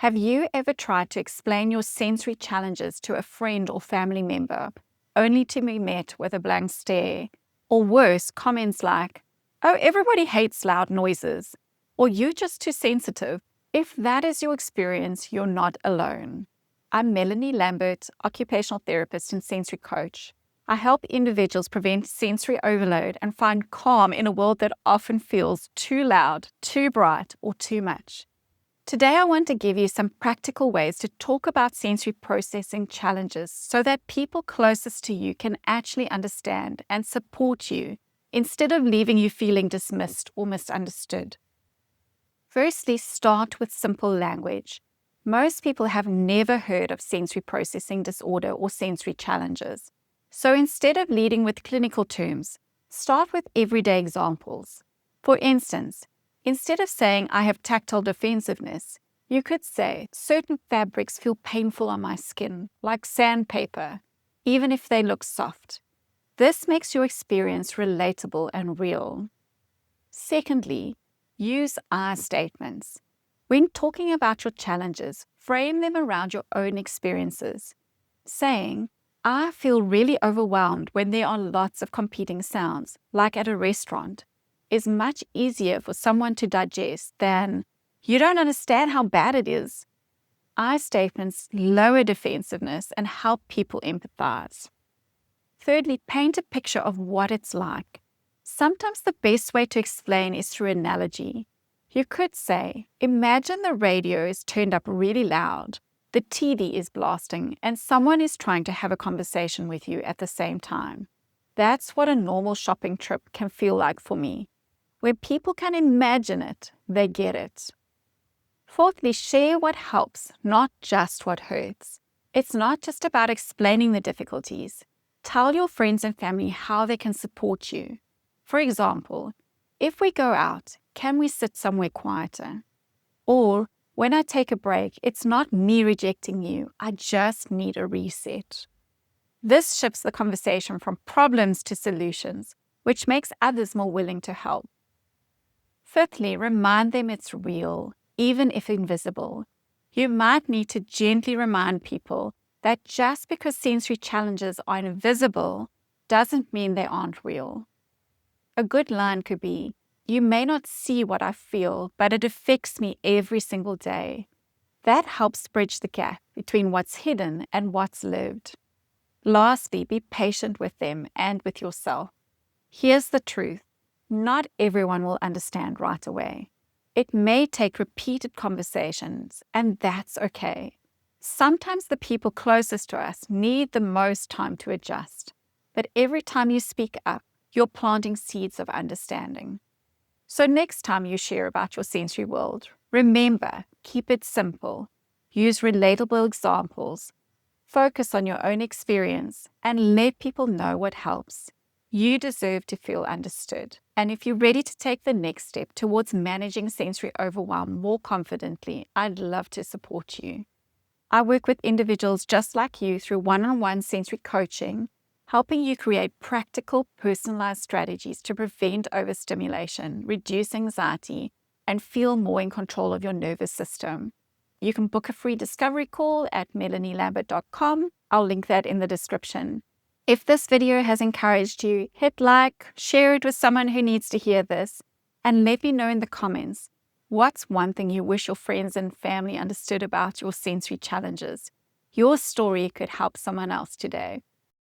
Have you ever tried to explain your sensory challenges to a friend or family member, only to be met with a blank stare? Or worse, comments like, "Oh, everybody hates loud noises," or "You're just too sensitive." If that is your experience, you're not alone. I'm Melanie Lambert, occupational therapist and sensory coach. I help individuals prevent sensory overload and find calm in a world that often feels too loud, too bright, or too much. Today, I want to give you some practical ways to talk about sensory processing challenges so that people closest to you can actually understand and support you instead of leaving you feeling dismissed or misunderstood. Firstly, start with simple language. Most people have never heard of sensory processing disorder or sensory challenges. So instead of leading with clinical terms, start with everyday examples. For instance, instead of saying, "I have tactile defensiveness," you could say, "Certain fabrics feel painful on my skin, like sandpaper, even if they look soft." This makes your experience relatable and real. Secondly, use I statements. When talking about your challenges, frame them around your own experiences. Saying, "I feel really overwhelmed when there are lots of competing sounds, like at a restaurant," is much easier for someone to digest than, "You don't understand how bad it is." I statements lower defensiveness and help people empathize. Thirdly, paint a picture of what it's like. Sometimes the best way to explain is through analogy. You could say, imagine the radio is turned up really loud, the TV is blasting, and someone is trying to have a conversation with you at the same time. That's what a normal shopping trip can feel like for me. Where people can imagine it, they get it. Fourthly, share what helps, not just what hurts. It's not just about explaining the difficulties. Tell your friends and family how they can support you. For example, if we go out, can we sit somewhere quieter? Or, when I take a break, it's not me rejecting you, I just need a reset. This shifts the conversation from problems to solutions, which makes others more willing to help. Fifthly, remind them it's real, even if invisible. You might need to gently remind people that just because sensory challenges are invisible doesn't mean they aren't real. A good line could be, "You may not see what I feel, but it affects me every single day." That helps bridge the gap between what's hidden and what's lived. Lastly, be patient with them and with yourself. Here's the truth. Not everyone will understand right away. It may take repeated conversations, and that's okay. Sometimes the people closest to us need the most time to adjust. But every time you speak up, you're planting seeds of understanding. So next time you share about your sensory world, remember, keep it simple. Use relatable examples. Focus on your own experience and let people know what helps. You deserve to feel understood. And if you're ready to take the next step towards managing sensory overwhelm more confidently, I'd love to support you. I work with individuals just like you through one-on-one sensory coaching, helping you create practical, personalized strategies to prevent overstimulation, reduce anxiety, and feel more in control of your nervous system. You can book a free discovery call at melanielambert.com. I'll link that in the description. If this video has encouraged you, hit like, share it with someone who needs to hear this, and let me know in the comments, what's one thing you wish your friends and family understood about your sensory challenges? Your story could help someone else today.